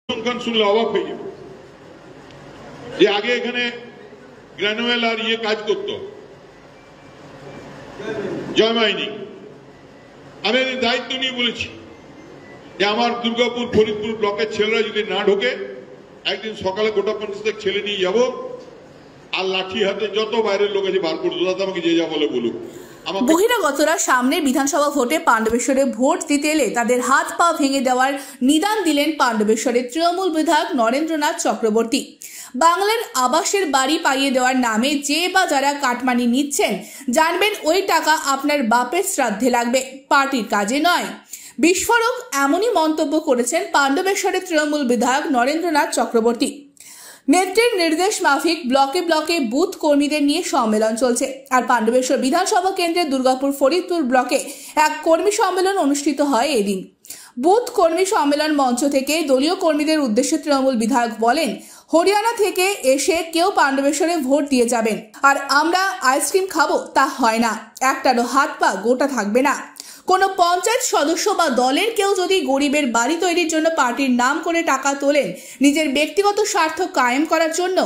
সংখ্যান শুনলে অবাক হয়ে যাবে যে আগে এখানে গ্রানুয়েল আর কাজ করতো জয় মাইনিং। আমি দায়িত্ব নিয়ে বলেছি যে আমার দুর্গাপুর ফরিদপুর ব্লকের ছেলেরা যদি না ঢোকে একদিন সকালে গোটা 50 ছেলে নিয়ে যাব আর লাঠি হাতে যত বাইরের লোক আছে বার করে দাদা আমাকে যে যা বলে বলুক। বহিরাগতরা সামনে বিধানসভা ভোটে পাণ্ডবেশ্বরে ভোট দিতে এলে তাদের হাত পা ভেঙে দেওয়ার নিদান দিলেন পাণ্ডবেশ্বরের তৃণমূল বিধায়ক নরেন্দ্রনাথ চক্রবর্তী। বাংলার আবাসের বাড়ি পাইয়ে দেওয়ার নামে যে বা যারা কাটমানি নিচ্ছেন জানবেন ওই টাকা আপনার বাপের শ্রাদ্ধে লাগবে, পার্টির কাজে নয়। বিস্ফোরক এমনই মন্তব্য করেছেন পাণ্ডবেশ্বরের তৃণমূল বিধায়ক নরেন্দ্রনাথ চক্রবর্তী। নেত্রীর নির্দেশ মাফিক ব্লকে ব্লকে বুথ কর্মীদের নিয়ে সম্মেলন চলছে। আর পাণ্ডবেশ্বর বিধানসভা কেন্দ্রের দুর্গাপুর ফরিদপুর ব্লকে এক কর্মী সম্মেলন অনুষ্ঠিত হয় এদিন। বুথ কর্মী সম্মেলন মঞ্চ থেকে দলীয় কর্মীদের উদ্দেশ্যে তৃণমূল বিধায়ক বলেন, হরিয়ানা থেকে এসে কেউ পাণ্ডবেশ্বরে ভোট দিয়ে যাবেন আর আমরা আইসক্রিম খাবো তা হয় না, একটারও হাত পা গোটা থাকবে না। কোনো পঞ্চায়েত সদস্য বা দলের কেউ যদি গরিবের বাড়ি তৈরির জন্য পার্টির নাম করে টাকা তোলেন নিজের ব্যক্তিগত স্বার্থ কায়েম করার জন্য,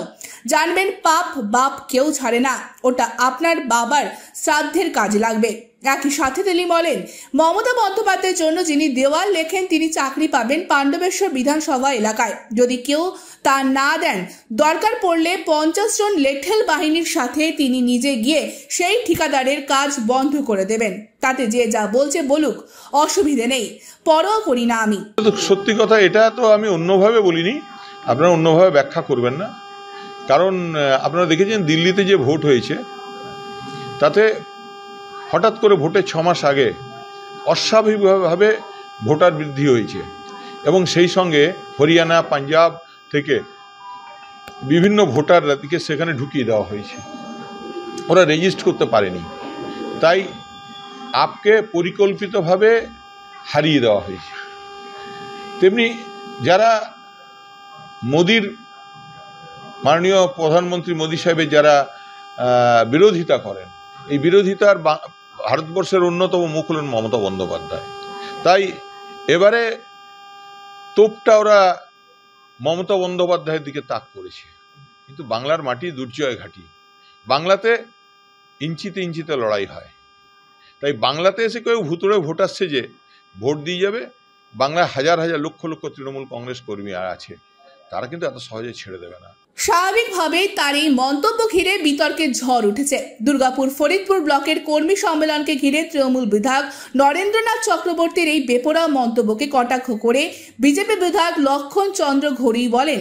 জানবেন পাপ বাপ কেউ ছাড়ে না, ওটা আপনার বাবার শ্রাদ্ধের কাজে লাগবে। একই সাথে তিনি বলেন, মমতা বন্দ্যোপাধ্যায়ের জন্য যিনি দেওয়াল লেখেন তিনি চাকরি পাবেন পাণ্ডবেশ্বর বিধানসভা এলাকায়। যদি কেউ তা না দেন দরকার পড়লে 50 জন লেঠেল বাহিনীর সাথে তিনি নিজে গিয়ে সেই ঠিকাদারের কাজ বন্ধ করে দেবেন। তাতে যে যা বলছে বলুক, অসুবিধে নেই, পরোয়া করি না আমি। সত্যি কথা, এটা তো আমি অন্যভাবে বলিনি, আপনারা অন্যভাবে ব্যাখ্যা করবেন না। কারণ আপনারা দেখেছেন দিল্লিতে যে ভোট হয়েছে তাতে হঠাৎ করে ভোটের 6 মাস আগে অস্বাভাবিকভাবে ভোটার বৃদ্ধি হয়েছে এবং সেই সঙ্গে হরিয়ানা পাঞ্জাব থেকে বিভিন্ন ভোটারকে সেখানে ঢুকিয়ে দেওয়া হয়েছে, ওরা রেজিস্টার করতে পারেনি, তাই আপকে পরিকল্পিতভাবে হারিয়ে দেওয়া হয়েছে। তেমনি যারা মোদির মাননীয় প্রধানমন্ত্রী মোদি সাহেবের যারা বিরোধিতা করেন, এই বিরোধিতার ভারতবর্ষের অন্যতম মুখ হলেন মমতা বন্দ্যোপাধ্যায়। তাই এবারে তোপটা ওরা মমতা বন্দ্যোপাধ্যায়ের দিকে তাক করেছে। কিন্তু বাংলার মাটি দুর্জয় ঘাঁটি, বাংলাতে ইঞ্চিতে ইঞ্চিতে লড়াই হয়। তাই বাংলাতে এসে কেউ ভুতুড়ে ভোট আসছে যে ভোট দিয়ে যাবে, বাংলায় হাজার হাজার লক্ষ লক্ষ তৃণমূল কংগ্রেস কর্মী আছে, তারা কিন্তু এত সহজে ছেড়ে দেবে না। স্বাভাবিকভাবেই তার এই মন্তব্য ঘিরে বিতর্কের ঝড় উঠেছে। দুর্গাপুর ফরিদপুর ব্লকের কর্মী সম্মেলনকে ঘিরে তৃণমূল বিধায়ক নরেন্দ্রনাথ চক্রবর্তীর এই বেপরোয়া মন্তব্যকে কটাক্ষ করে বিজেপি বিধায়ক লক্ষণ চন্দ্র ঘড়ি বলেন,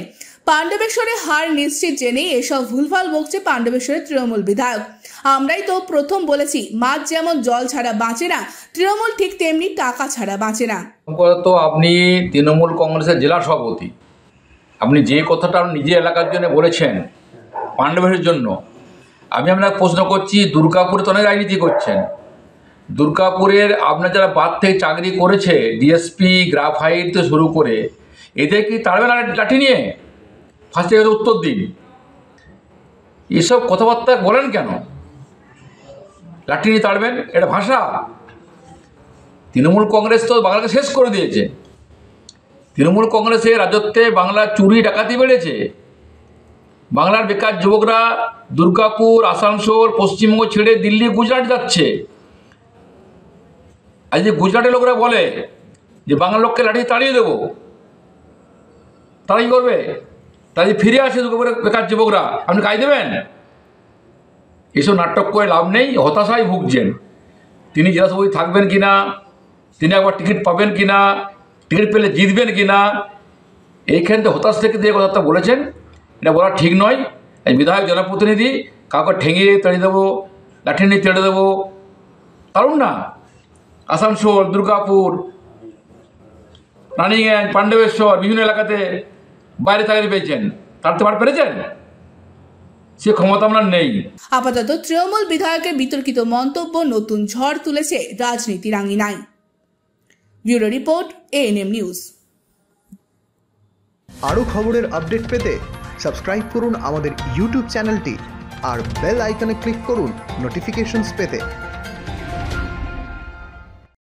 পাণ্ডবেশ্বরে হার নিশ্চিত জেনেই এসব ভুলভাল বকছে পাণ্ডবেশ্বরের তৃণমূল বিধায়ক। আমরাই তো প্রথম বলেছি, মাছ যেমন জল ছাড়া বাঁচে না, তৃণমূল ঠিক তেমনি টাকা ছাড়া বাঁচে না। তো আপনি তৃণমূল কংগ্রেসের জেলা সভাপতি, আপনি যে কথাটা নিজের এলাকার জন্য বলেছেন পাণ্ডবেশ্বরের জন্য, আমি আপনাকে প্রশ্ন করছি, দুর্গাপুরে তো অনেক রাজনীতি করছেন, দুর্গাপুরের আপনার যারা বাদ থেকে চাকরি করেছে ডিএসপি গ্রাফাইট থেকে শুরু করে, এদের কি তাড়বেন লাঠি নিয়ে? ফার্স্টে উত্তর দিন, এসব কথাবার্তা বলেন কেন? লাঠি নিয়ে তাড়বেন, এটা ভাষা? তৃণমূল কংগ্রেস তো বাংলাকে শেষ করে দিয়েছে। তৃণমূল কংগ্রেসের রাজত্বে বাংলার চুরি ডাকাতি বেড়েছে, বাংলার বেকার যুবকরা দুর্গাপুর আসানসোল পশ্চিমবঙ্গ ছেড়ে দিল্লি গুজরাট যাচ্ছে। আজ যে গুজরাটের লোকরা বলে যে বাংলার লোককে লাঠি তাড়িয়ে দেবো, তারা কী করবে? তারা যে ফিরে আসে দুর্গাপুরের বেকার যুবকরা, আপনি কাজ দেবেন? এসব নাটক করে লাভ নেই, হতাশায় ভুগছেন। তিনি জেলা সভাপতি থাকবেন কি না, তিনি একবার টিকিট পাবেন কি না, টিকিট পেলে জিতবেন কি না, এইখান থেকে হতাশ থেকে যে কথাটা বলেছেন এটা বলা ঠিক নয়। এই বিধায়ক জনপ্রতিনিধি, কাউকে ঠেঙিয়ে তাড়িয়ে দেবো, লাঠি নিয়ে তেড়ে দেবো, কারণ না। আসানসোল, দুর্গাপুর, রানিগঞ্জ, পাণ্ডবেশ্বর বিভিন্ন এলাকাতে বাইরে চাকরি পেয়েছেন, তার তো পেরেছেন, সে ক্ষমতা আপনার নেই। আপাতত তৃণমূল বিধায়কের বিতর্কিত মন্তব্য নতুন ঝড় তুলেছে রাজনীতির আঙিনায়। Bureau report, ANM news. আরও খবরের আপডেট পেতে সাবস্ক্রাইব করুন আমাদের ইউটিউব চ্যানেলটি আর বেল আইকনে ক্লিক করুন নোটিফিকেশনস পেতে।